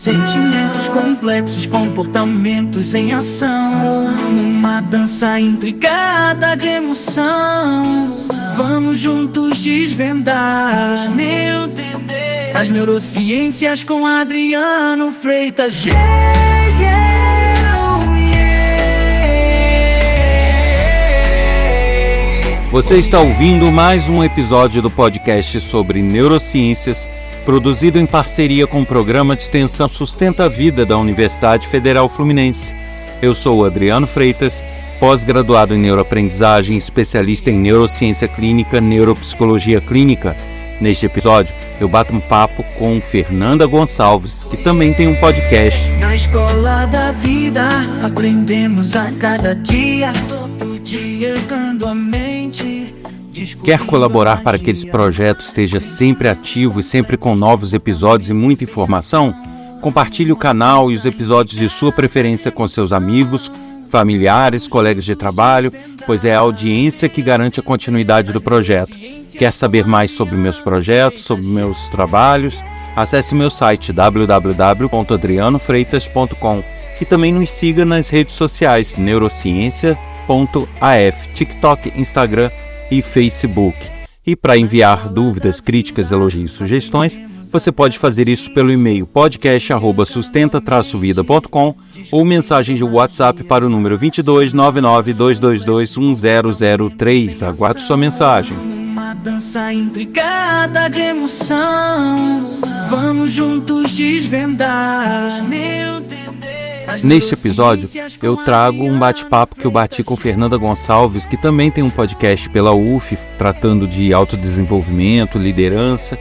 Sentimentos complexos, comportamentos em ação, uma dança intricada de emoção. Vamos juntos desvendar, entender as neurociências com Adriano Freitas. Você está ouvindo mais um episódio do podcast sobre neurociências, produzido em parceria com o programa de extensão Sustenta a Vida da Universidade Federal Fluminense. Eu sou o Adriano Freitas, pós-graduado em neuroaprendizagem, especialista em neurociência clínica, neuropsicologia clínica. Neste episódio, eu bato um papo com Fernanda Gonçalves, que também tem um podcast. Na escola da vida, aprendemos a cada dia, todo dia educando a mente. Quer colaborar para que esse projeto esteja sempre ativo e sempre com novos episódios e muita informação? Compartilhe o canal e os episódios de sua preferência com seus amigos, familiares, colegas de trabalho, pois é a audiência que garante a continuidade do projeto. Quer saber mais sobre meus projetos, sobre meus trabalhos? Acesse meu site www.adrianofreitas.com e também nos siga nas redes sociais neurociência.af, TikTok, Instagram e Facebook. E para enviar dúvidas, críticas, elogios e sugestões, você pode fazer isso pelo e-mail podcast@sustenta-vida.com ou mensagem de WhatsApp para o número 22 99 222 1003. Aguardo sua mensagem. Uma dança intricada de emoção. Vamos juntos desvendar, entender. Neste episódio, eu trago um bate-papo que eu bati com Fernanda Gonçalves, que também tem um podcast pela UF, tratando de autodesenvolvimento, liderança.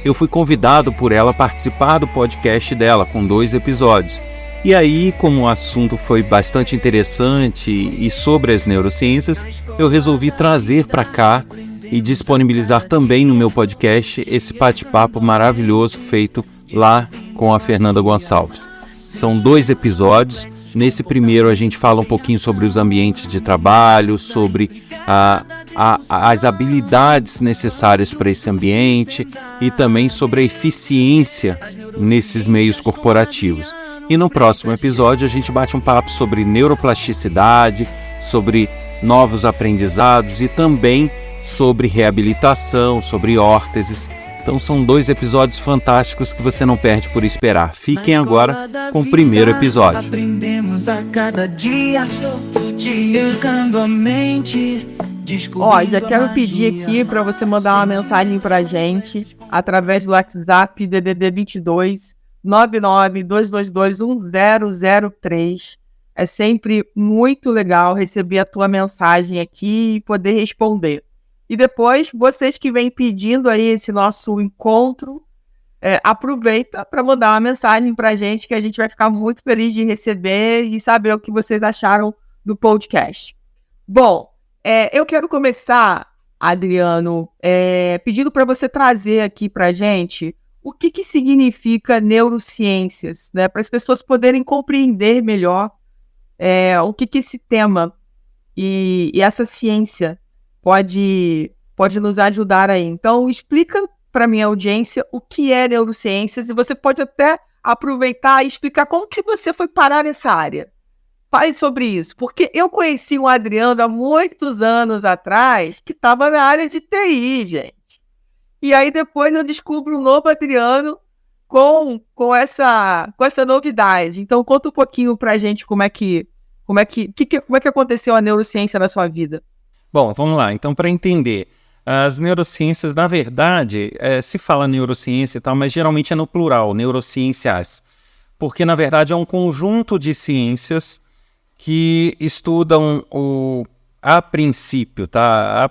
Eu fui convidado por ela a participar do podcast dela, com 2 episódios. E aí, como o assunto foi bastante interessante e sobre as neurociências, eu resolvi trazer para cá e disponibilizar também no meu podcast esse bate-papo maravilhoso feito lá com a Fernanda Gonçalves. São 2 episódios. Nesse primeiro a gente fala um pouquinho sobre os ambientes de trabalho, sobre as habilidades necessárias para esse ambiente e também sobre a eficiência nesses meios corporativos. E no próximo episódio a gente bate um papo sobre neuroplasticidade, sobre novos aprendizados e também sobre reabilitação, sobre órteses. Então são 2 episódios fantásticos que você não perde por esperar. Fiquem agora com o primeiro episódio. Aprendemos a cada dia, todo dia educando a mente. Já quero pedir aqui para você mandar uma mensagem pra gente através do WhatsApp DDD 22 99 222 1003. É sempre muito legal receber a tua mensagem aqui e poder responder. E depois, vocês que vêm pedindo aí esse nosso encontro, aproveita para mandar uma mensagem para a gente, que a gente vai ficar muito feliz de receber e saber o que vocês acharam do podcast. Bom, eu quero começar, Adriano, pedindo para você trazer aqui para a gente o que significa neurociências, né, para as pessoas poderem compreender melhor o que esse tema e essa ciência pode nos ajudar aí. Então, explica para minha audiência o que é neurociências e você pode até aproveitar e explicar como que você foi parar nessa área. Fale sobre isso, porque eu conheci o Adriano há muitos anos atrás que estava na área de TI, gente. E aí depois eu descubro um novo Adriano com essa novidade. Então, conta um pouquinho para a gente como é que aconteceu a neurociência na sua vida. Bom, vamos lá. Então, para entender, as neurociências, na verdade, se fala neurociência e tal, mas geralmente é no plural, neurociências, porque, na verdade, é um conjunto de ciências que estudam a princípio, tá?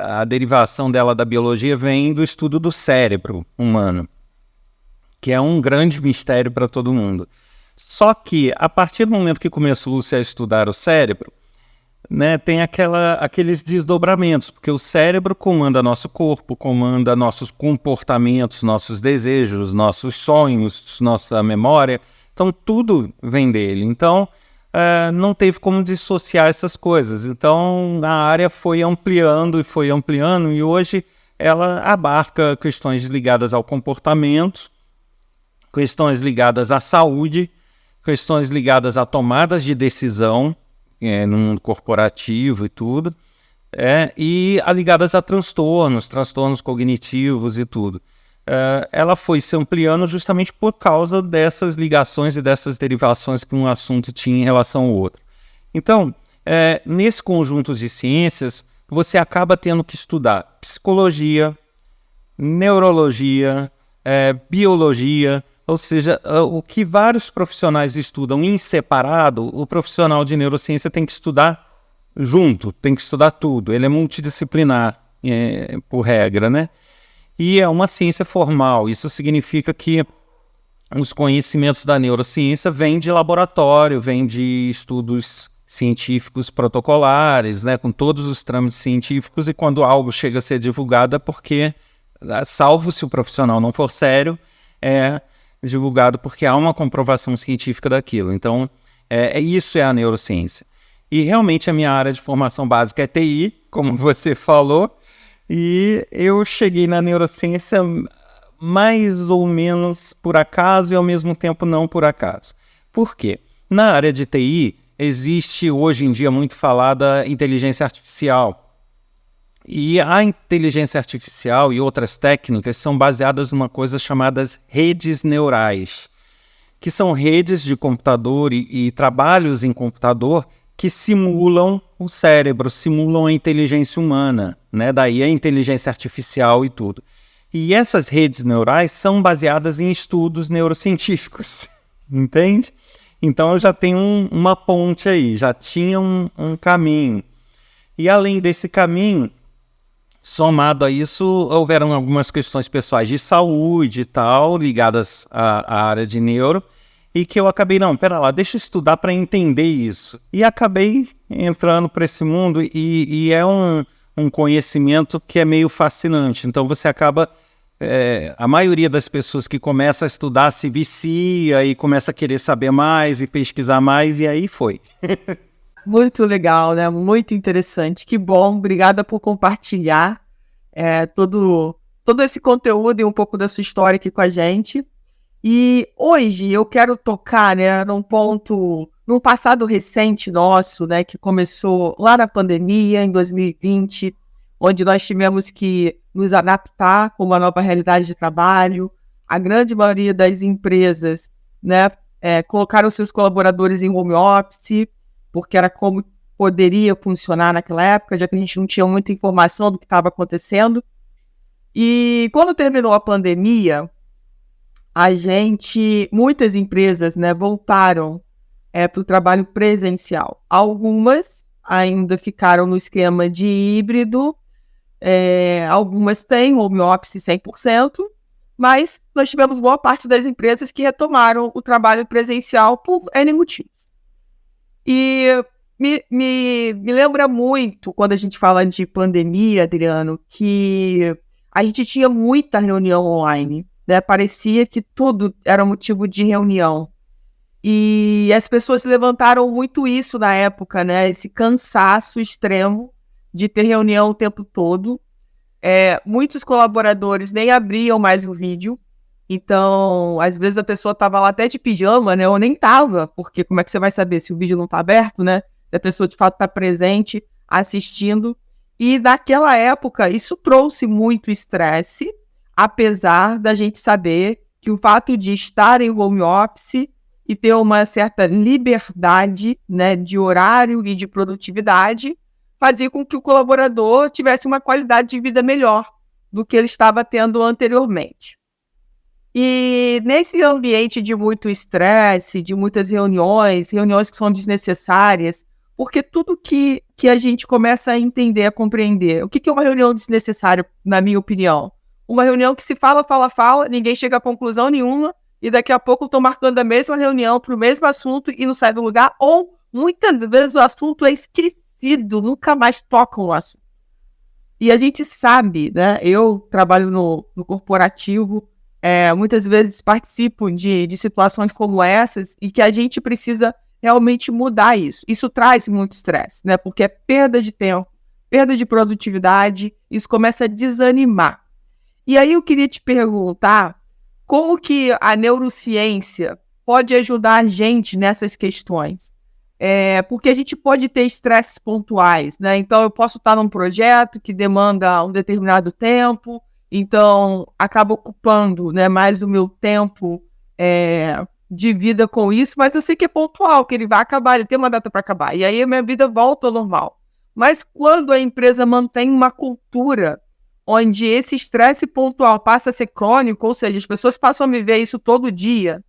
A derivação dela da biologia vem do estudo do cérebro humano, que é um grande mistério para todo mundo. Só que, a partir do momento que começou-se a estudar o cérebro, né, tem aqueles desdobramentos, porque o cérebro comanda nosso corpo, comanda nossos comportamentos, nossos desejos, nossos sonhos, nossa memória. Então, tudo vem dele. Então, não teve como dissociar essas coisas. Então, a área foi ampliando, e hoje ela abarca questões ligadas ao comportamento, questões ligadas à saúde, questões ligadas a tomadas de decisão no mundo corporativo e tudo, e ligadas a transtornos cognitivos e tudo. Ela foi se ampliando justamente por causa dessas ligações e dessas derivações que um assunto tinha em relação ao outro. Então, nesse conjunto de ciências, você acaba tendo que estudar psicologia, neurologia, biologia, ou seja, o que vários profissionais estudam em separado, o profissional de neurociência tem que estudar junto, tem que estudar tudo. Ele é multidisciplinar, por regra, né? E é uma ciência formal. Isso significa que os conhecimentos da neurociência vêm de laboratório, vêm de estudos científicos protocolares, né, com todos os trâmites científicos, e quando algo chega a ser divulgado é porque, salvo se o profissional não for sério, é divulgado porque há uma comprovação científica daquilo. Então, isso é a neurociência. E realmente a minha área de formação básica é TI, como você falou, e eu cheguei na neurociência mais ou menos por acaso e ao mesmo tempo não por acaso. Por quê? Na área de TI existe hoje em dia muito falada inteligência artificial. E a inteligência artificial e outras técnicas são baseadas numa coisa chamada redes neurais, que são redes de computador e trabalhos em computador que simulam o cérebro, simulam a inteligência humana, né? Daí a inteligência artificial e tudo. E essas redes neurais são baseadas em estudos neurocientíficos, entende? Então eu já tenho uma ponte aí, já tinha um caminho. E além desse caminho, somado a isso, houveram algumas questões pessoais de saúde e tal, ligadas à área de neuro, e que eu acabei, pera lá, deixa eu estudar para entender isso. E acabei entrando para esse mundo, e é um conhecimento que é meio fascinante. Então você acaba, a maioria das pessoas que começa a estudar se vicia e começa a querer saber mais e pesquisar mais, e aí foi. Muito legal, né? Muito interessante. Que bom, obrigada por compartilhar todo esse conteúdo e um pouco da sua história aqui com a gente. E hoje eu quero tocar, né, num passado recente nosso, né, que começou lá na pandemia, em 2020, onde nós tivemos que nos adaptar com uma nova realidade de trabalho. A grande maioria das empresas, né, colocaram seus colaboradores em home office, porque era como poderia funcionar naquela época, já que a gente não tinha muita informação do que estava acontecendo. E quando terminou a pandemia, muitas empresas, né, voltaram para o trabalho presencial. Algumas ainda ficaram no esquema de híbrido, algumas têm home office 100%, mas nós tivemos boa parte das empresas que retomaram o trabalho presencial por N motivos. E me lembra muito, quando a gente fala de pandemia, Adriano, que a gente tinha muita reunião online, né? Parecia que tudo era motivo de reunião. E as pessoas levantaram muito isso na época, né? Esse cansaço extremo de ter reunião o tempo todo. Muitos colaboradores nem abriam mais o vídeo. Então, às vezes a pessoa estava lá até de pijama, né? Ou nem estava, porque como é que você vai saber se o vídeo não está aberto, né? Se a pessoa de fato está presente, assistindo. E naquela época, isso trouxe muito estresse, apesar da gente saber que o fato de estar em home office e ter uma certa liberdade, né, de horário e de produtividade, fazia com que o colaborador tivesse uma qualidade de vida melhor do que ele estava tendo anteriormente. E nesse ambiente de muito estresse, de muitas reuniões que são desnecessárias, porque tudo que a gente começa a entender, a compreender, o que é uma reunião desnecessária, na minha opinião? Uma reunião que se fala, ninguém chega a conclusão nenhuma, e daqui a pouco estão marcando a mesma reunião para o mesmo assunto e não sai do lugar, ou muitas vezes o assunto é esquecido, nunca mais tocam o assunto. E a gente sabe, né? Eu trabalho no corporativo, muitas vezes participo de situações como essas, e que a gente precisa realmente mudar isso. Isso traz muito estresse, né? Porque é perda de tempo, perda de produtividade, isso começa a desanimar. E aí eu queria te perguntar, como que a neurociência pode ajudar a gente nessas questões? Porque a gente pode ter estresses pontuais, né? Então, eu posso estar num projeto que demanda um determinado tempo, então acaba ocupando, né, mais o meu tempo de vida com isso, mas eu sei que é pontual, que ele vai acabar, ele tem uma data para acabar, e aí a minha vida volta ao normal. Mas quando a empresa mantém uma cultura onde esse estresse pontual passa a ser crônico, ou seja, as pessoas passam a viver isso todo dia,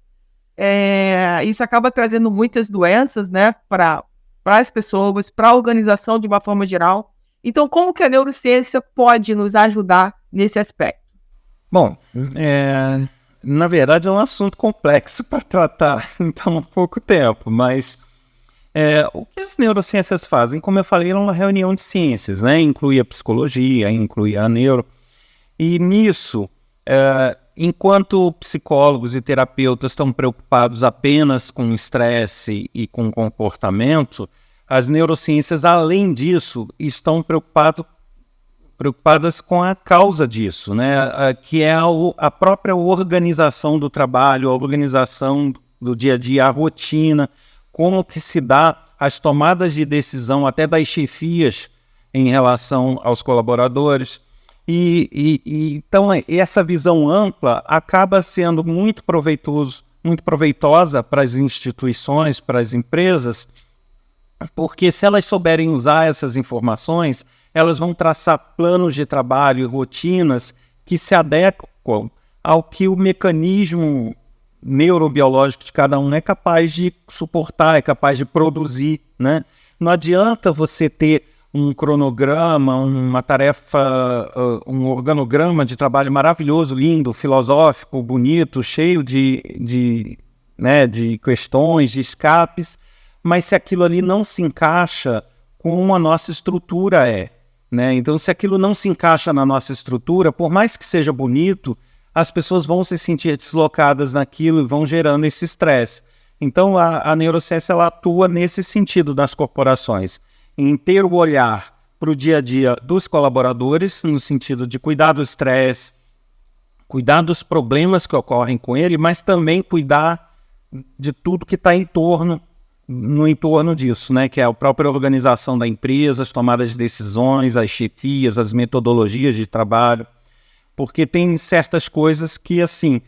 isso acaba trazendo muitas doenças, né, para as pessoas, para a organização de uma forma geral. Então, como que a neurociência pode nos ajudar nesse aspecto? Bom, na verdade é um assunto complexo para tratar em tão pouco tempo, mas o que as neurociências fazem? Como eu falei, é uma reunião de ciências, né? Inclui a psicologia, inclui a neuro, e nisso, enquanto psicólogos e terapeutas estão preocupados apenas com estresse e com comportamento, as neurociências, além disso, estão preocupadas com a causa disso, né? Que é a própria organização do trabalho, a organização do dia a dia, a rotina, como que se dá as tomadas de decisão até das chefias em relação aos colaboradores. Então, essa visão ampla acaba sendo muito proveitosa para as instituições, para as empresas, porque se elas souberem usar essas informações, elas vão traçar planos de trabalho e rotinas que se adequam ao que o mecanismo neurobiológico de cada um é capaz de suportar, é capaz de produzir, né? Não adianta você ter um cronograma, uma tarefa, um organograma de trabalho maravilhoso, lindo, filosófico, bonito, cheio de questões, de escapes, mas se aquilo ali não se encaixa como a nossa estrutura né? Então, se aquilo não se encaixa na nossa estrutura, por mais que seja bonito, as pessoas vão se sentir deslocadas naquilo e vão gerando esse estresse. Então, a neurociência ela atua nesse sentido nas corporações, em ter o olhar para o dia a dia dos colaboradores, no sentido de cuidar do estresse, cuidar dos problemas que ocorrem com ele, mas também cuidar de tudo que está no entorno disso, né? Que é a própria organização da empresa, as tomadas de decisões, as chefias, as metodologias de trabalho. Porque tem certas coisas que, assim,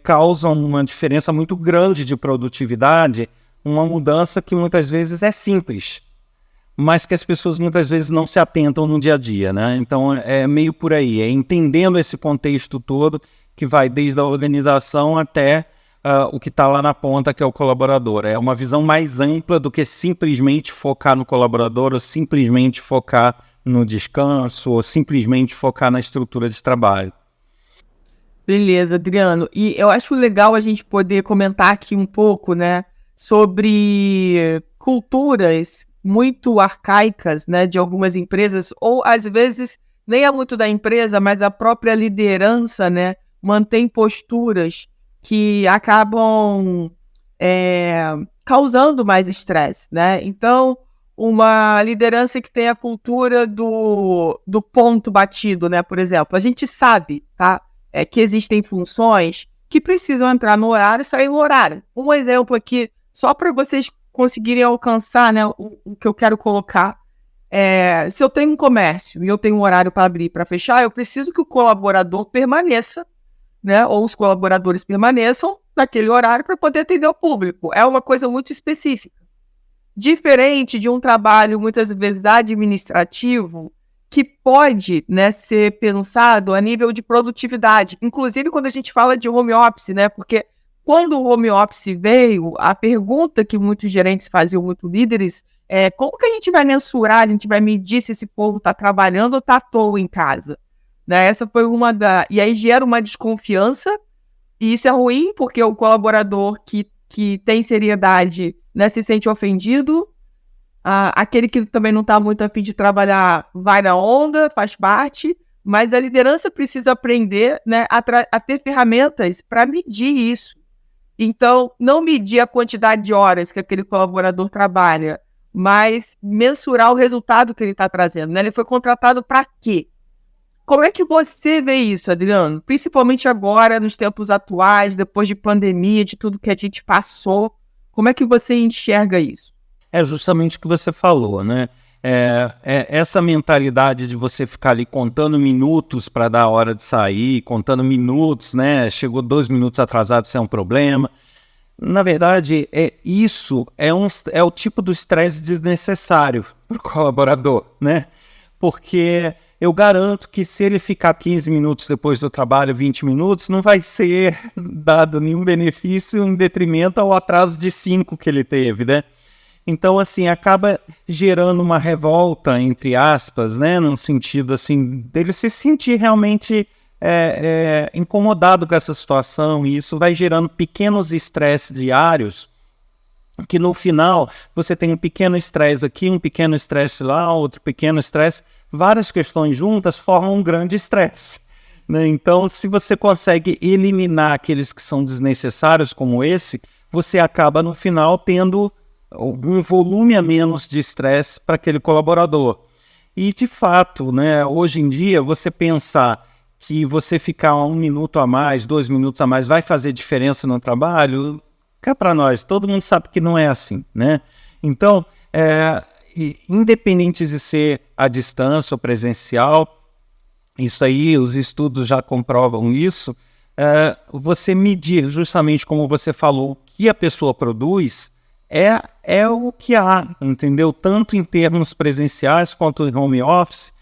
causam uma diferença muito grande de produtividade, uma mudança que muitas vezes é simples, mas que as pessoas muitas vezes não se atentam no dia a dia, né? Então, é meio por aí, entendendo esse contexto todo, que vai desde a organização até o que está lá na ponta, que é o colaborador. É uma visão mais ampla do que simplesmente focar no colaborador ou simplesmente focar no descanso ou simplesmente focar na estrutura de trabalho. Beleza, Adriano. E eu acho legal a gente poder comentar aqui um pouco, né, sobre culturas muito arcaicas, né, de algumas empresas, ou às vezes nem é muito da empresa, mas a própria liderança, né, mantém posturas que acabam causando mais estresse, né? Então, uma liderança que tem a cultura do ponto batido, né? Por exemplo, a gente sabe, tá? Que existem funções que precisam entrar no horário e sair no horário. Um exemplo aqui, só para vocês conseguirem alcançar, né, o que eu quero colocar. Se eu tenho um comércio e eu tenho um horário para abrir e para fechar, eu preciso que o colaborador permaneça, né, ou os colaboradores permaneçam naquele horário para poder atender o público. É uma coisa muito específica. Diferente de um trabalho, muitas vezes, administrativo, que pode, né, ser pensado a nível de produtividade. Inclusive, quando a gente fala de home office, né, porque quando o home office veio, a pergunta que muitos gerentes faziam, muitos líderes, é como que a gente vai mensurar, a gente vai medir se esse povo está trabalhando ou está à toa em casa? Né? Essa foi E aí gera uma desconfiança, e isso é ruim, porque o colaborador que tem seriedade, né, se sente ofendido, aquele que também não está muito a fim de trabalhar vai na onda, faz parte, mas a liderança precisa aprender, né, a ter ferramentas para medir isso. Então, não medir a quantidade de horas que aquele colaborador trabalha, mas mensurar o resultado que ele está trazendo. Né? Ele foi contratado para quê? Como é que você vê isso, Adriano? Principalmente agora, nos tempos atuais, depois de pandemia, de tudo que a gente passou, como é que você enxerga isso? É justamente o que você falou, né? Essa mentalidade de você ficar ali contando minutos para dar a hora de sair, contando minutos, né? Chegou 2 minutos atrasado, isso é um problema. Na verdade, isso é o tipo do estresse desnecessário para o colaborador, né? Porque eu garanto que se ele ficar 15 minutos depois do trabalho, 20 minutos, não vai ser dado nenhum benefício em detrimento ao atraso de 5 que ele teve, né? Então, assim, acaba gerando uma revolta, entre aspas, né? No sentido, assim, dele se sentir realmente incomodado com essa situação, e isso vai gerando pequenos estresses diários, que no final você tem um pequeno estresse aqui, um pequeno estresse lá, outro pequeno estresse, várias questões juntas formam um grande estresse, né? Então, se você consegue eliminar aqueles que são desnecessários como esse, você acaba no final tendo um volume a menos de estresse para aquele colaborador. E, de fato, né, hoje em dia, você pensar que você ficar 1 minuto a mais, 2 minutos a mais vai fazer diferença no trabalho, cá para nós, todo mundo sabe que não é assim, né? Então, independente de ser à distância ou presencial, isso aí, os estudos já comprovam isso, você medir justamente como você falou, o que a pessoa produz, é o que há, entendeu? Tanto em termos presenciais quanto em home office,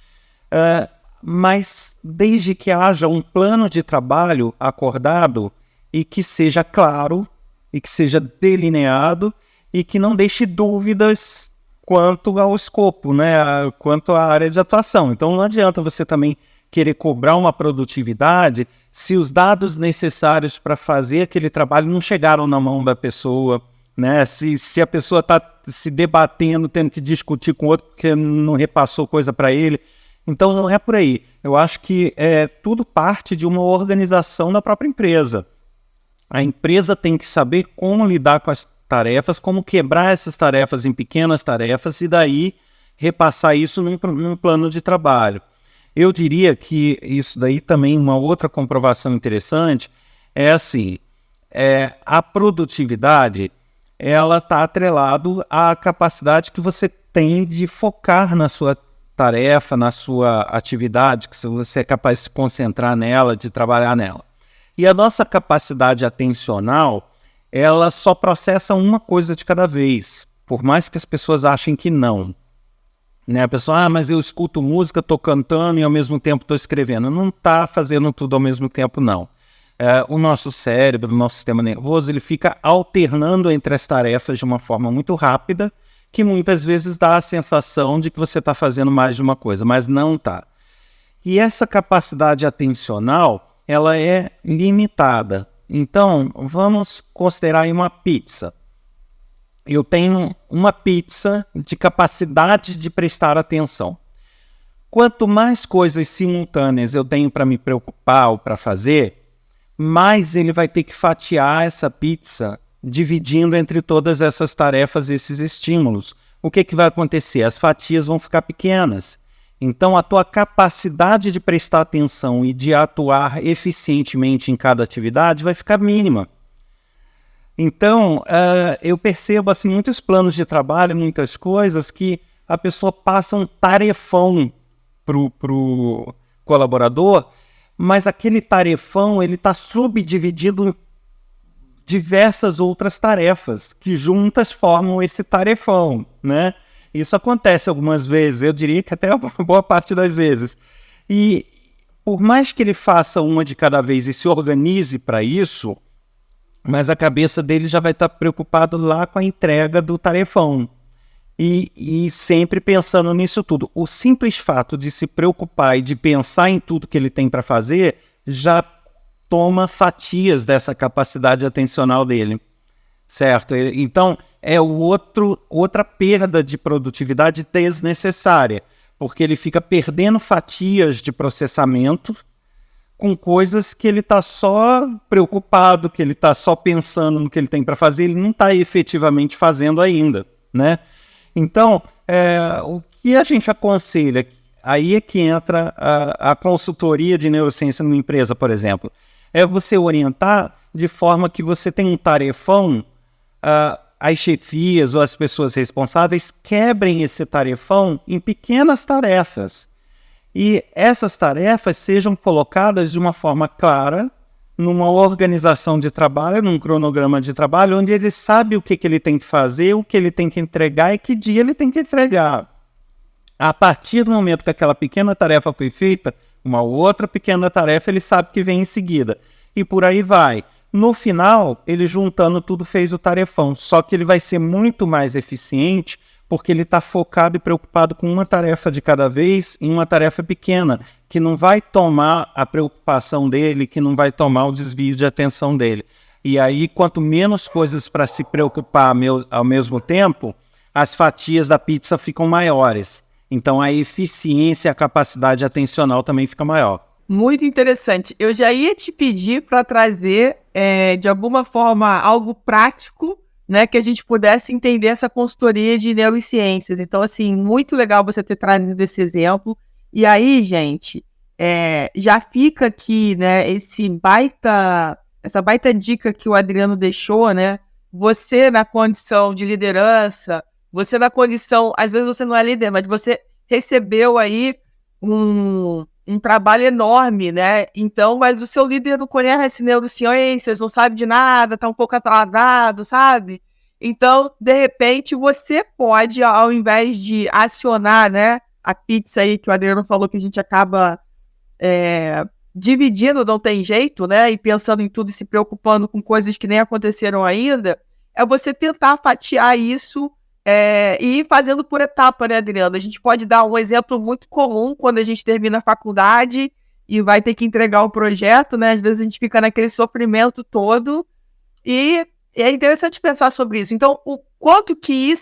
mas desde que haja um plano de trabalho acordado e que seja claro, e que seja delineado, e que não deixe dúvidas quanto ao escopo, né? Quanto à área de atuação. Então não adianta você também querer cobrar uma produtividade se os dados necessários para fazer aquele trabalho não chegaram na mão da pessoa, né? Se a pessoa está se debatendo, tendo que discutir com outro porque não repassou coisa para ele. Então não é por aí. Eu acho que tudo parte de uma organização da própria empresa. A empresa tem que saber como lidar com as tarefas, como quebrar essas tarefas em pequenas tarefas e daí repassar isso num plano de trabalho. Eu diria que isso daí também, uma outra comprovação interessante, é assim, a produtividade, ela está atrelado à capacidade que você tem de focar na sua tarefa, na sua atividade, que você é capaz de se concentrar nela, de trabalhar nela. E a nossa capacidade atencional, ela só processa uma coisa de cada vez, por mais que as pessoas achem que não. Né? A pessoa, mas eu escuto música, estou cantando e ao mesmo tempo estou escrevendo. Não está fazendo tudo ao mesmo tempo, não. O nosso cérebro, o nosso sistema nervoso, ele fica alternando entre as tarefas de uma forma muito rápida, que muitas vezes dá a sensação de que você está fazendo mais de uma coisa, mas não está. E essa capacidade atencional, ela é limitada. Então, vamos considerar aí uma pizza. Eu tenho uma pizza de capacidade de prestar atenção. Quanto mais coisas simultâneas eu tenho para me preocupar ou para fazer, mais ele vai ter que fatiar essa pizza, dividindo entre todas essas tarefas, esses estímulos. O que vai acontecer? As fatias vão ficar pequenas. Então, a tua capacidade de prestar atenção e de atuar eficientemente em cada atividade vai ficar mínima. Então, eu percebo assim, muitos planos de trabalho, muitas coisas, que a pessoa passa um tarefão para o colaborador, mas aquele tarefão está subdividido em diversas outras tarefas, que juntas formam esse tarefão, né? Isso acontece algumas vezes, eu diria que até a boa parte das vezes. E por mais que ele faça uma de cada vez e se organize para isso, mas a cabeça dele já vai estar preocupado lá com a entrega do tarefão. E sempre pensando nisso tudo. O simples fato de se preocupar e de pensar em tudo que ele tem para fazer já toma fatias dessa capacidade atencional dele, certo? Então, outra perda de produtividade desnecessária, porque ele fica perdendo fatias de processamento com coisas que ele está só preocupado, que ele está só pensando no que ele tem para fazer, ele não está efetivamente fazendo ainda, né? Então, o que a gente aconselha aí é que entra a consultoria de neurociência numa empresa, por exemplo. É você orientar de forma que você tem um tarefão, as chefias ou as pessoas responsáveis quebrem esse tarefão em pequenas tarefas. E essas tarefas sejam colocadas de uma forma clara, numa organização de trabalho, num cronograma de trabalho, onde ele sabe o que ele tem que fazer, o que ele tem que entregar e que dia ele tem que entregar. A partir do momento que aquela pequena tarefa foi feita, uma outra pequena tarefa ele sabe que vem em seguida. E por aí vai. No final, ele juntando tudo fez o tarefão. Só que ele vai ser muito mais eficiente porque ele está focado e preocupado com uma tarefa de cada vez em uma tarefa pequena, que não vai tomar a preocupação dele, que não vai tomar o desvio de atenção dele. E aí, quanto menos coisas para se preocupar ao mesmo tempo, as fatias da pizza ficam maiores. Então, a eficiência e a capacidade atencional também fica maior. Muito interessante. Eu já ia te pedir para trazer, de alguma forma, algo prático, né, que a gente pudesse entender essa consultoria de neurociências. Então, assim, muito legal você ter trazido esse exemplo. E aí, gente, já fica aqui, né, essa baita dica que o Adriano deixou, né? Você na condição de liderança, você na condição, às vezes você não é líder, mas você recebeu aí um trabalho enorme, né? Então, mas o seu líder não conhece neurociências, não sabe de nada, tá um pouco atrasado, sabe? Então, de repente, você pode, ao invés de acionar, né, a pizza aí que o Adriano falou que a gente acaba dividindo, não tem jeito, né? E pensando em tudo e se preocupando com coisas que nem aconteceram ainda, é você tentar fatiar isso e ir fazendo por etapa, né, Adriano? A gente pode dar um exemplo muito comum quando a gente termina a faculdade e vai ter que entregar o projeto, né? Às vezes a gente fica naquele sofrimento todo e é interessante pensar sobre isso. Então, o quanto que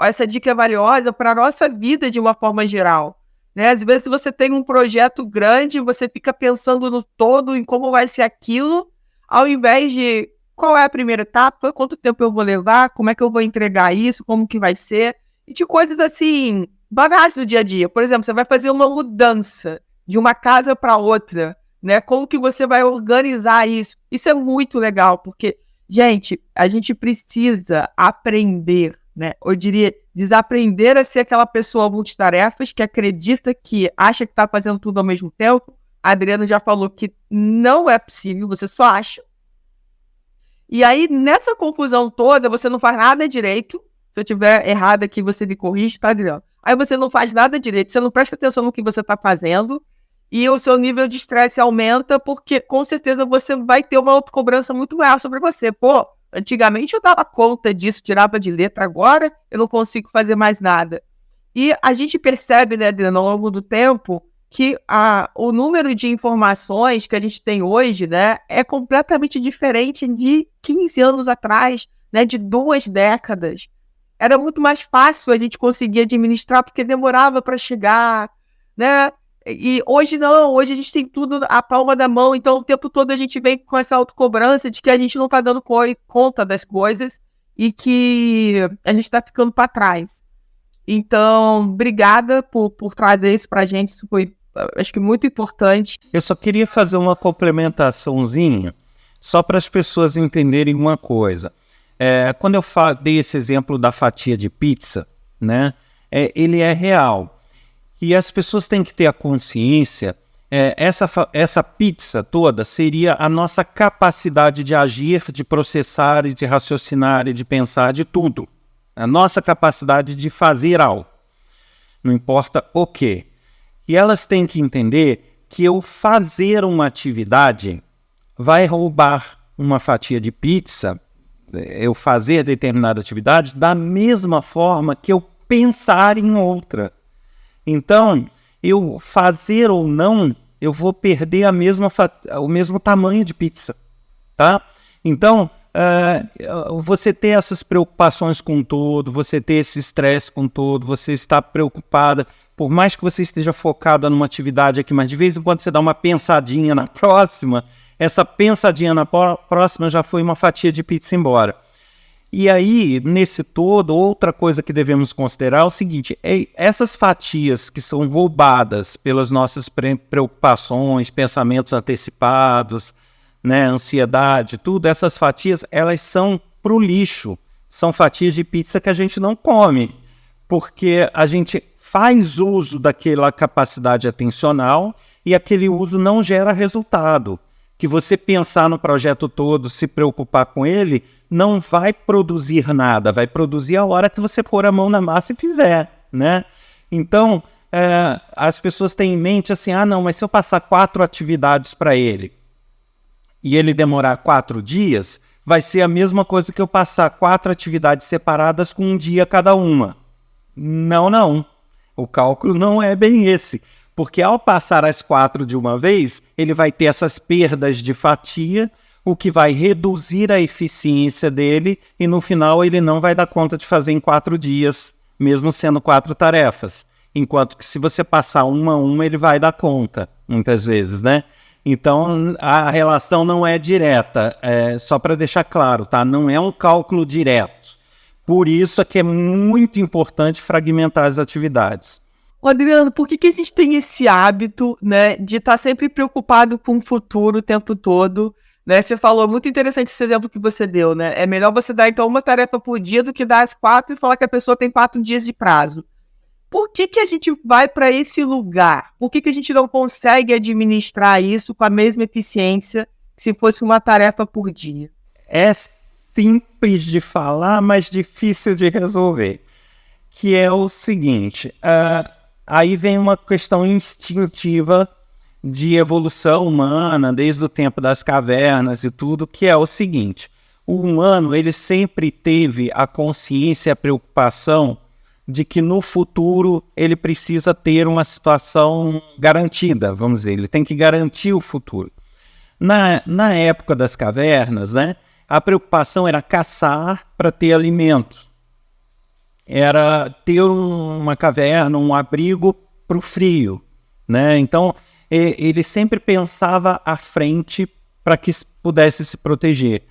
essa dica é valiosa para a nossa vida de uma forma geral, né? Às vezes você tem um projeto grande, você fica pensando no todo, em como vai ser aquilo, ao invés de qual é a primeira etapa, quanto tempo eu vou levar, como é que eu vou entregar isso, como que vai ser, e de coisas assim, banais do dia a dia. Por exemplo, você vai fazer uma mudança de uma casa para outra, né? Como que você vai organizar isso? Isso é muito legal, porque, gente, a gente precisa aprender, né? Eu diria, desaprender a ser aquela pessoa multitarefas que acredita que acha que está fazendo tudo ao mesmo tempo. A Adriana já falou que não é possível, você só acha. E aí, nessa confusão toda, você não faz nada direito. Se eu tiver errado aqui, você me corrige, tá, Adriano? Aí você não faz nada direito, você não presta atenção no que você está fazendo e o seu nível de estresse aumenta porque, com certeza, você vai ter uma autocobrança muito maior sobre você. Pô, antigamente eu dava conta disso, tirava de letra, agora eu não consigo fazer mais nada. E a gente percebe, né, Adriano, ao longo do tempo, que o número de informações que a gente tem hoje, né, é completamente diferente de 15 anos atrás, né, de 2 décadas. Era muito mais fácil a gente conseguir administrar porque demorava para chegar, né? E hoje não, hoje a gente tem tudo à palma da mão, então o tempo todo a gente vem com essa autocobrança de que a gente não está dando conta das coisas e que a gente está ficando para trás. Então, obrigada por trazer isso para a gente, isso foi, acho que, muito importante. Eu só queria fazer uma complementaçãozinha, só para as pessoas entenderem uma coisa. Quando eu dei esse exemplo da fatia de pizza, né, ele é real. E as pessoas têm que ter a consciência, essa pizza toda seria a nossa capacidade de agir, de processar, de raciocinar e de pensar, de tudo. A nossa capacidade de fazer algo. Não importa o quê. E elas têm que entender que eu fazer uma atividade vai roubar uma fatia de pizza, eu fazer determinada atividade, da mesma forma que eu pensar em outra. Então, eu fazer ou não, eu vou perder o mesmo tamanho de pizza, tá? Então, você ter essas preocupações com todo, você ter esse estresse com todo, você estar preocupada, por mais que você esteja focada numa atividade aqui, mas de vez em quando você dá uma pensadinha na próxima, essa pensadinha na próxima já foi uma fatia de pizza embora. E aí, nesse todo, outra coisa que devemos considerar é o seguinte, essas fatias que são roubadas pelas nossas preocupações, pensamentos antecipados, né, ansiedade, tudo, essas fatias, elas são para o lixo. São fatias de pizza que a gente não come, porque a gente faz uso daquela capacidade atencional e aquele uso não gera resultado. Que você pensar no projeto todo, se preocupar com ele, não vai produzir nada, vai produzir a hora que você pôr a mão na massa e fizer, né? Então, as pessoas têm em mente assim, não, mas se eu passar 4 atividades para ele e ele demorar 4 dias, vai ser a mesma coisa que eu passar 4 atividades separadas com um dia cada uma. Não. O cálculo não é bem esse. Porque ao passar as 4 de uma vez, ele vai ter essas perdas de fatia, o que vai reduzir a eficiência dele e no final ele não vai dar conta de fazer em 4 dias, mesmo sendo 4 tarefas. Enquanto que se você passar uma a uma, ele vai dar conta, muitas vezes, né? Então, a relação não é direta, só para deixar claro, tá? Não é um cálculo direto. Por isso é que é muito importante fragmentar as atividades. Adriano, por que a gente tem esse hábito, né, de estar sempre preocupado com o futuro o tempo todo? Né? Você falou, muito interessante esse exemplo que você deu, né? É melhor você dar, então, uma tarefa por dia do que dar as 4 e falar que a pessoa tem 4 dias de prazo. Por que a gente vai para esse lugar? Por que a gente não consegue administrar isso com a mesma eficiência que se fosse uma tarefa por dia? É simples de falar, mas difícil de resolver. Que é o seguinte, aí vem uma questão instintiva de evolução humana, desde o tempo das cavernas e tudo, que é o seguinte, o humano ele sempre teve a consciência e a preocupação de que no futuro ele precisa ter uma situação garantida, vamos dizer, ele tem que garantir o futuro. Na época das cavernas, né, a preocupação era caçar para ter alimento, era ter uma caverna, um abrigo para o frio, né? Então, ele sempre pensava à frente para que pudesse se proteger.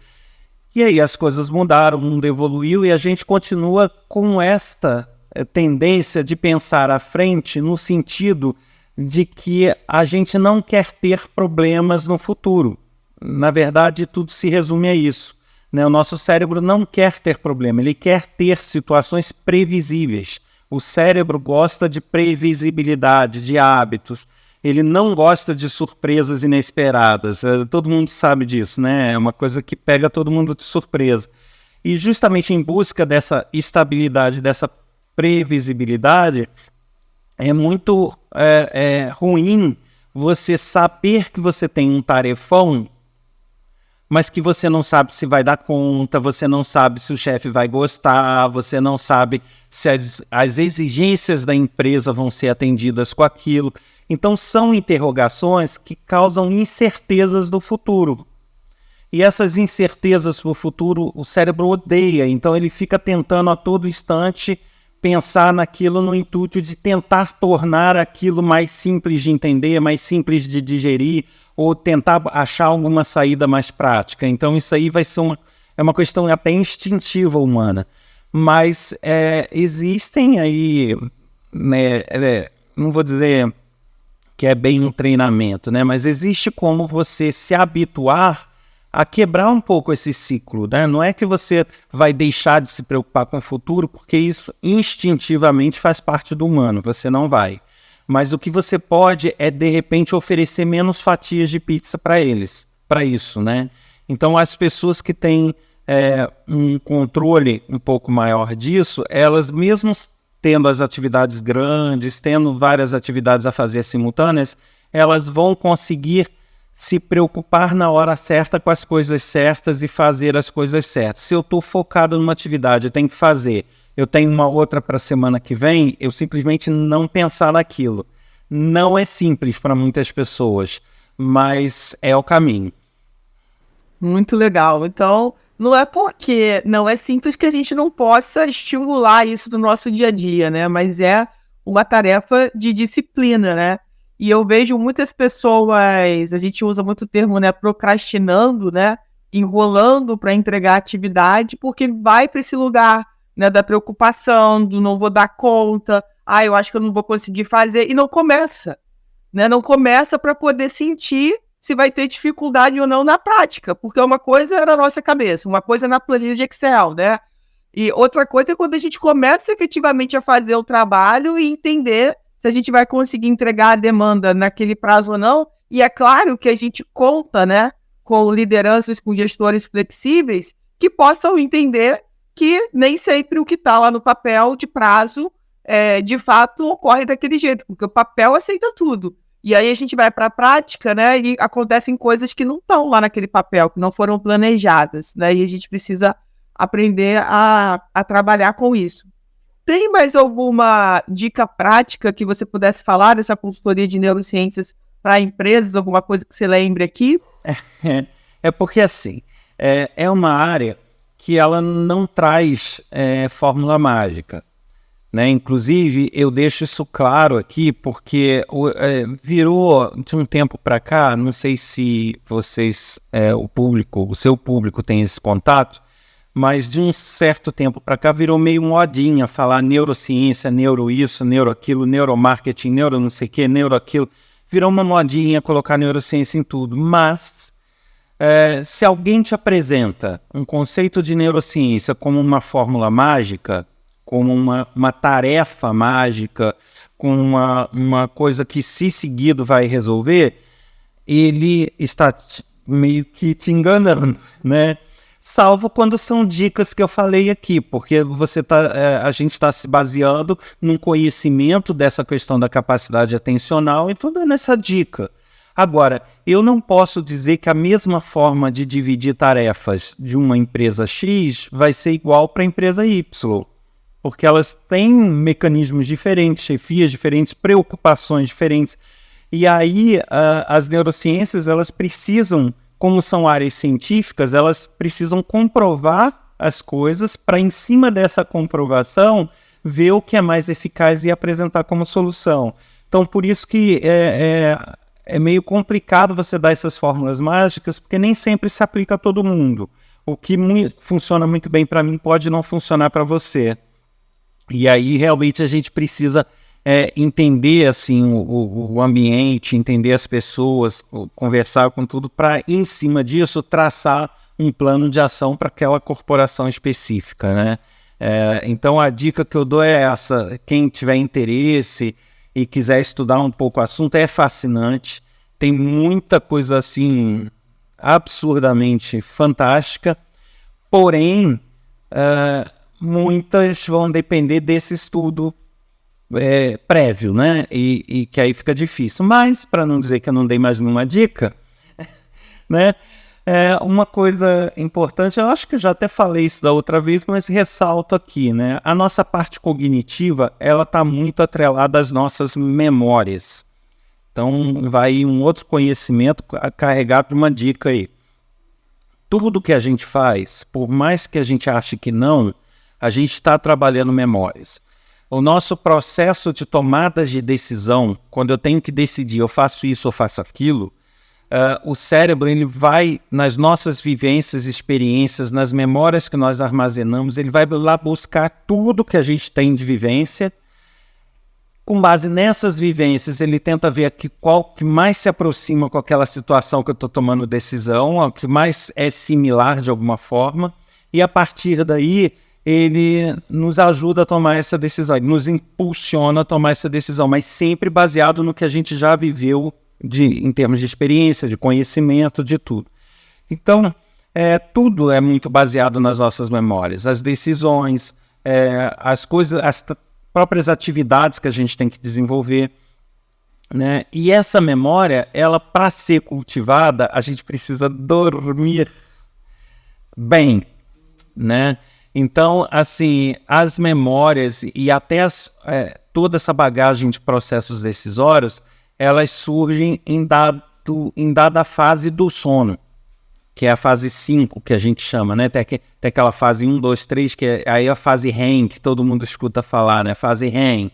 E aí as coisas mudaram, o mundo evoluiu e a gente continua com esta tendência de pensar à frente no sentido de que a gente não quer ter problemas no futuro. Na verdade, tudo se resume a isso. Né? O nosso cérebro não quer ter problema, ele quer ter situações previsíveis. O cérebro gosta de previsibilidade, de hábitos. Ele não gosta de surpresas inesperadas. Todo mundo sabe disso, né? É uma coisa que pega todo mundo de surpresa. E justamente em busca dessa estabilidade, dessa previsibilidade, é muito ruim você saber que você tem um tarefão, mas que você não sabe se vai dar conta, você não sabe se o chefe vai gostar, você não sabe se as exigências da empresa vão ser atendidas com aquilo. Então, são interrogações que causam incertezas do futuro. E essas incertezas do futuro, o cérebro odeia, então ele fica tentando a todo instante pensar naquilo no intuito de tentar tornar aquilo mais simples de entender, mais simples de digerir, ou tentar achar alguma saída mais prática. Então isso aí vai ser uma questão até instintiva humana. Mas existem aí, né, não vou dizer que é bem um treinamento, né, mas existe como você se habituar a quebrar um pouco esse ciclo, né? Não é que você vai deixar de se preocupar com o futuro, porque isso instintivamente faz parte do humano, você não vai. Mas o que você pode é, de repente, oferecer menos fatias de pizza para eles, para isso, né? Então, as pessoas que têm um controle um pouco maior disso, elas mesmo tendo as atividades grandes, tendo várias atividades a fazer simultâneas, elas vão conseguir se preocupar na hora certa com as coisas certas e fazer as coisas certas. Se eu estou focado numa atividade, eu tenho que fazer, eu tenho uma outra para a semana que vem, eu simplesmente não pensar naquilo. Não é simples para muitas pessoas, mas é o caminho. Muito legal. Então, não é porque não é simples que a gente não possa estimular isso no nosso dia a dia, né? Mas é uma tarefa de disciplina, né? E eu vejo muitas pessoas, a gente usa muito o termo, né, procrastinando, né, enrolando para entregar a atividade, porque vai para esse lugar, né, da preocupação, do não vou dar conta, eu acho que eu não vou conseguir fazer, e não começa, né? Não começa para poder sentir se vai ter dificuldade ou não na prática, porque uma coisa é na nossa cabeça, uma coisa é na planilha de Excel, né? E outra coisa é quando a gente começa efetivamente a fazer o trabalho e entender se a gente vai conseguir entregar a demanda naquele prazo ou não. E é claro que a gente conta, né, com lideranças, com gestores flexíveis que possam entender que nem sempre o que está lá no papel de prazo de fato ocorre daquele jeito, porque o papel aceita tudo. E aí a gente vai para a prática, né, e acontecem coisas que não estão lá naquele papel, que não foram planejadas, né, e a gente precisa aprender a trabalhar com isso. Tem mais alguma dica prática que você pudesse falar dessa consultoria de neurociências para empresas, alguma coisa que você lembre aqui? Porque assim, é uma área que ela não traz fórmula mágica, né? Inclusive, eu deixo isso claro aqui porque virou de um tempo para cá, não sei se vocês, o seu público tem esse contato, mas de um certo tempo para cá virou meio modinha falar neurociência, neuro isso, neuro aquilo, neuromarketing, neuro não sei o que, neuro aquilo. Virou uma modinha colocar neurociência em tudo. Mas se alguém te apresenta um conceito de neurociência como uma fórmula mágica, como uma tarefa mágica, como uma coisa que, se seguido, vai resolver, ele está meio que te enganando, né? Salvo quando são dicas que eu falei aqui, porque a gente está se baseando num conhecimento dessa questão da capacidade atencional e tudo nessa dica. Agora, eu não posso dizer que a mesma forma de dividir tarefas de uma empresa X vai ser igual para a empresa Y, porque elas têm mecanismos diferentes, chefias diferentes, preocupações diferentes. E aí, as neurociências, elas precisam, como são áreas científicas, elas precisam comprovar as coisas para, em cima dessa comprovação, ver o que é mais eficaz e apresentar como solução. Então, por isso que é meio complicado você dar essas fórmulas mágicas, porque nem sempre se aplica a todo mundo. O que funciona muito bem para mim pode não funcionar para você. E aí, realmente, a gente precisa entender assim, o ambiente, entender as pessoas, conversar com tudo, para, em cima disso, traçar um plano de ação para aquela corporação específica, né? Então, a dica que eu dou é essa: quem tiver interesse e quiser estudar um pouco o assunto, é fascinante, tem muita coisa assim absurdamente fantástica, porém, muitas vão depender desse estudo prévio, né? E que aí fica difícil. Mas, para não dizer que eu não dei mais nenhuma dica, né? Uma coisa importante, eu acho que eu já até falei isso da outra vez, mas ressalto aqui, né? A nossa parte cognitiva, ela está muito atrelada às nossas memórias. Então, vai um outro conhecimento carregado de uma dica aí. Tudo que a gente faz, por mais que a gente ache que não, a gente está trabalhando memórias. O nosso processo de tomadas de decisão, quando eu tenho que decidir, eu faço isso ou faço aquilo, o cérebro, ele vai, nas nossas vivências, experiências, nas memórias que nós armazenamos, ele vai lá buscar tudo que a gente tem de vivência. Com base nessas vivências, ele tenta ver qual que mais se aproxima com aquela situação que eu estou tomando decisão, o que mais é similar de alguma forma, e a partir daí ele nos ajuda a tomar essa decisão, ele nos impulsiona a tomar essa decisão, mas sempre baseado no que a gente já viveu em termos de experiência, de conhecimento, de tudo. Então, tudo é muito baseado nas nossas memórias, as decisões, as coisas, as próprias atividades que a gente tem que desenvolver, né? E essa memória, ela, para ser cultivada, a gente precisa dormir bem, né? Então, assim, as memórias e até toda essa bagagem de processos decisórios, elas surgem em dada fase do sono, que é a fase 5, que a gente chama, né? Tem aquela fase 1, 2, 3, que é aí a fase REM, que todo mundo escuta falar, né? Fase REM.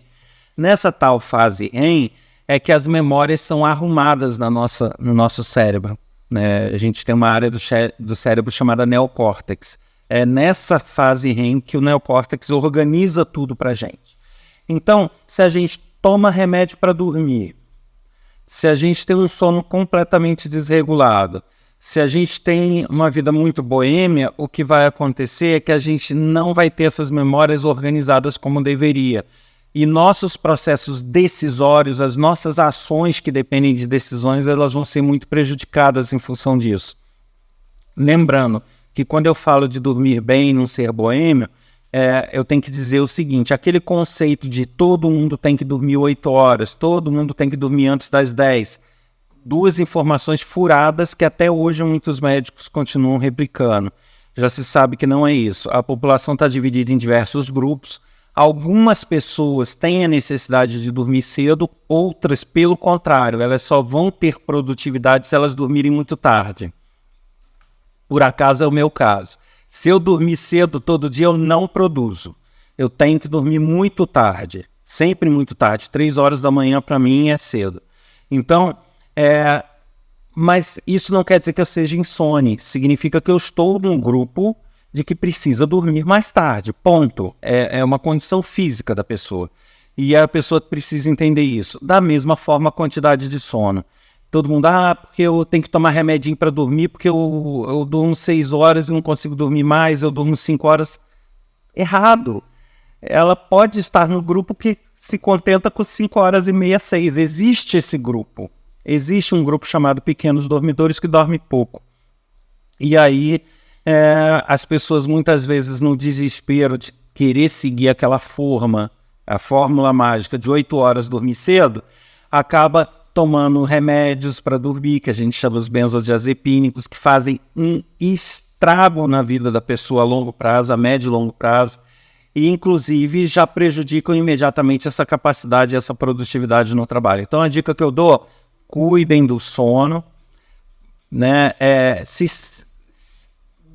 Nessa tal fase REM é que as memórias são arrumadas no nosso cérebro, né? A gente tem uma área do cérebro chamada neocórtex. É nessa fase REM que o neocórtex organiza tudo para a gente. Então, se a gente toma remédio para dormir, se a gente tem um sono completamente desregulado, se a gente tem uma vida muito boêmia, o que vai acontecer é que a gente não vai ter essas memórias organizadas como deveria. E nossos processos decisórios, as nossas ações que dependem de decisões, elas vão ser muito prejudicadas em função disso. Lembrando que quando eu falo de dormir bem e não ser boêmio, eu tenho que dizer o seguinte: aquele conceito de todo mundo tem que dormir 8 horas, todo mundo tem que dormir antes das 10, duas informações furadas que até hoje muitos médicos continuam replicando. Já se sabe que não é isso. A população está dividida em diversos grupos. Algumas pessoas têm a necessidade de dormir cedo, outras, pelo contrário, elas só vão ter produtividade se elas dormirem muito tarde. Por acaso é o meu caso. Se eu dormir cedo todo dia, eu não produzo. Eu tenho que dormir muito tarde, sempre muito tarde. 3 horas da manhã para mim é cedo. Então, mas isso não quer dizer que eu seja insone. Significa que eu estou num grupo de que precisa dormir mais tarde, ponto. É uma condição física da pessoa. E a pessoa precisa entender isso. Da mesma forma, a quantidade de sono. Todo mundo, porque eu tenho que tomar remedinho para dormir, porque eu durmo 6 horas e não consigo dormir mais, eu durmo 5 horas. Errado. Ela pode estar no grupo que se contenta com 5 horas e meia, 6. Existe esse grupo. Existe um grupo chamado pequenos dormidores que dorme pouco. E aí, as pessoas muitas vezes no desespero de querer seguir aquela a fórmula mágica de 8 horas dormir cedo, acaba tomando remédios para dormir, que a gente chama os benzodiazepínicos, que fazem um estrago na vida da pessoa a longo prazo, a médio e longo prazo, e inclusive já prejudicam imediatamente essa capacidade, essa produtividade no trabalho. Então a dica que eu dou: cuidem do sono, né? Se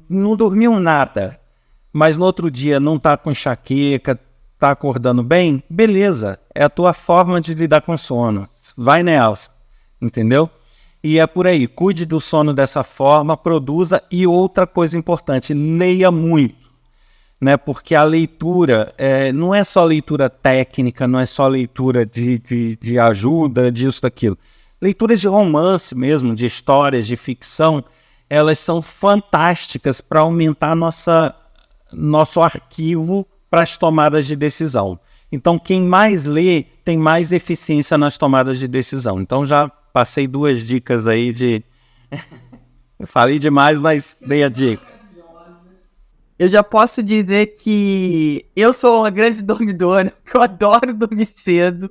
não dormiu nada, mas no outro dia não está com enxaqueca, está acordando bem, beleza, é a tua forma de lidar com o sono, vai nessa, entendeu? E é por aí, cuide do sono dessa forma, produza. E outra coisa importante, leia muito, né? Porque a leitura não é só leitura técnica, não é só leitura de ajuda, disso, daquilo. Leituras de romance mesmo, de histórias, de ficção, elas são fantásticas para aumentar nosso arquivo para as tomadas de decisão. Então, quem mais lê tem mais eficiência nas tomadas de decisão. Então, já passei 2 dicas aí de... Eu falei demais, mas dei a dica. Eu já posso dizer que eu sou uma grande dormidora, que eu adoro dormir cedo.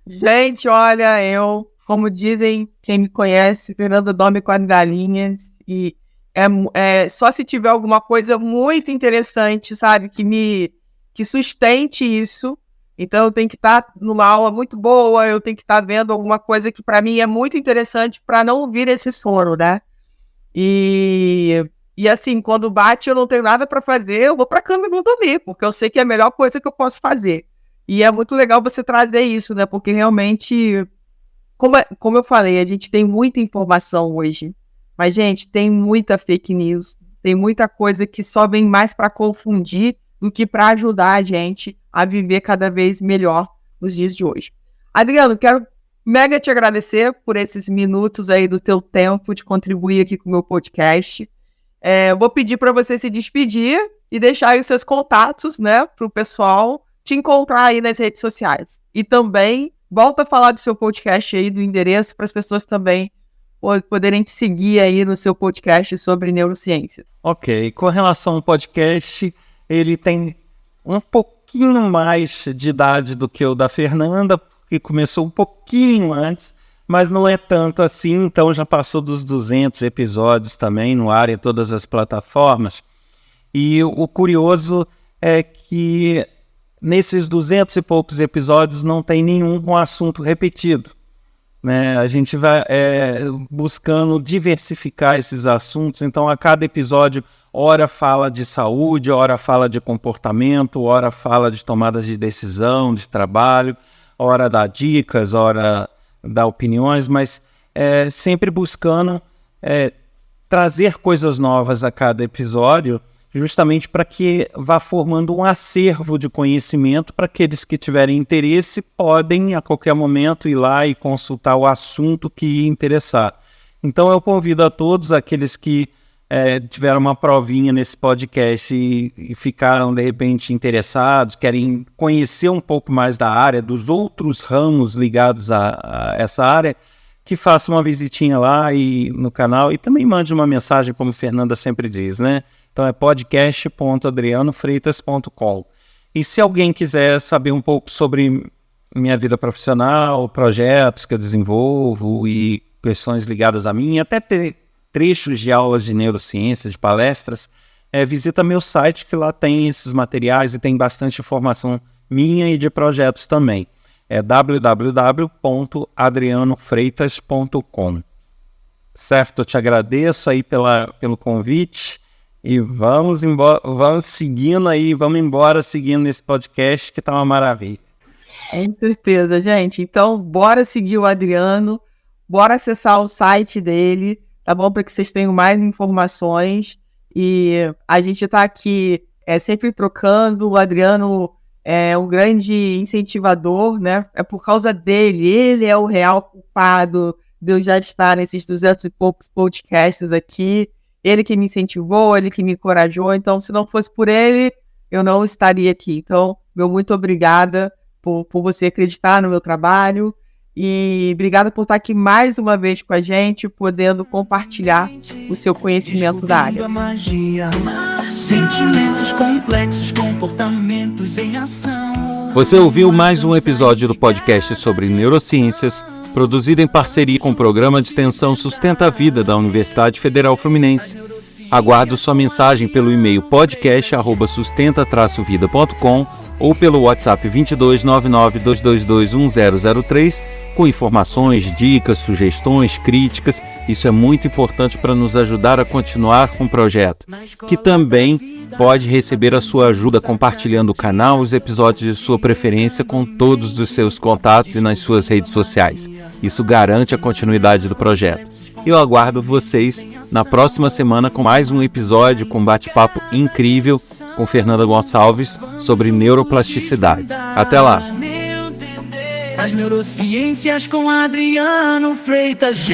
Gente, olha, como dizem quem me conhece, Fernanda dorme com as galinhas, e só se tiver alguma coisa muito interessante, sabe, que sustente isso. Então eu tenho que estar numa aula muito boa, eu tenho que estar vendo alguma coisa que para mim é muito interessante para não vir esse sono, né? E assim, quando bate eu não tenho nada para fazer, eu vou para a cama e vou dormir, porque eu sei que é a melhor coisa que eu posso fazer. E é muito legal você trazer isso, né? Porque realmente, como eu falei, a gente tem muita informação hoje. Mas, gente, tem muita fake news, tem muita coisa que só vem mais para confundir do que para ajudar a gente a viver cada vez melhor nos dias de hoje. Adriano, quero mega te agradecer por esses minutos aí do teu tempo de contribuir aqui com o meu podcast. Vou pedir para você se despedir e deixar aí os seus contatos, né, para o pessoal te encontrar aí nas redes sociais. E também volta a falar do seu podcast aí, do endereço, para as pessoas também poderem te seguir aí no seu podcast sobre neurociência. Ok, com relação ao podcast, ele tem um pouquinho mais de idade do que o da Fernanda, que começou um pouquinho antes, mas não é tanto assim, então já passou dos 200 episódios também no ar em todas as plataformas. E o curioso é que nesses 200 e poucos episódios não tem nenhum com assunto repetido, né? A gente vai buscando diversificar esses assuntos, então a cada episódio, ora fala de saúde, ora fala de comportamento, ora fala de tomadas de decisão, de trabalho, ora dá dicas, ora dá opiniões, mas sempre buscando trazer coisas novas a cada episódio, justamente para que vá formando um acervo de conhecimento para aqueles que tiverem interesse podem a qualquer momento ir lá e consultar o assunto que interessar. Então eu convido a todos aqueles que tiveram uma provinha nesse podcast e ficaram de repente interessados, querem conhecer um pouco mais da área, dos outros ramos ligados a essa área, que faça uma visitinha lá no canal e também mande uma mensagem, como a Fernanda sempre diz, né? Então é podcast.adrianofreitas.com. E se alguém quiser saber um pouco sobre minha vida profissional, projetos que eu desenvolvo e questões ligadas a mim, até ter trechos de aulas de neurociência, de palestras, visita meu site, que lá tem esses materiais e tem bastante informação minha e de projetos também. É www.adrianofreitas.com. Certo? Eu te agradeço aí pelo convite e vamos seguindo aí, vamos embora seguindo esse podcast que tá uma maravilha. Com certeza, gente. Então, bora seguir o Adriano, bora acessar o site dele, tá bom? Para que vocês tenham mais informações. E a gente tá aqui sempre trocando. O Adriano é um grande incentivador, né? É por causa dele. Ele é o real culpado de eu já estar nesses 200 e poucos podcasts aqui. Ele que me incentivou, ele que me encorajou. Então, se não fosse por ele, eu não estaria aqui. Então, meu muito obrigada por você acreditar no meu trabalho. E obrigada por estar aqui mais uma vez com a gente, podendo compartilhar o seu conhecimento da área. A magia, sentimentos complexos, comportamentos em ação. Você ouviu mais um episódio do podcast sobre neurociências, produzido em parceria com o programa de extensão Sustenta a Vida da Universidade Federal Fluminense. Aguardo sua mensagem pelo e-mail podcast@sustenta-vida.com ou pelo WhatsApp 22 99 222 1003 com informações, dicas, sugestões, críticas. Isso é muito importante para nos ajudar a continuar com o projeto, que também pode receber a sua ajuda compartilhando o canal, os episódios de sua preferência com todos os seus contatos e nas suas redes sociais. Isso garante a continuidade do projeto. Eu aguardo vocês na próxima semana com mais um episódio com um bate-papo incrível com Fernanda Gonçalves sobre neuroplasticidade. Até lá! As neurociências com Adriano Freitas.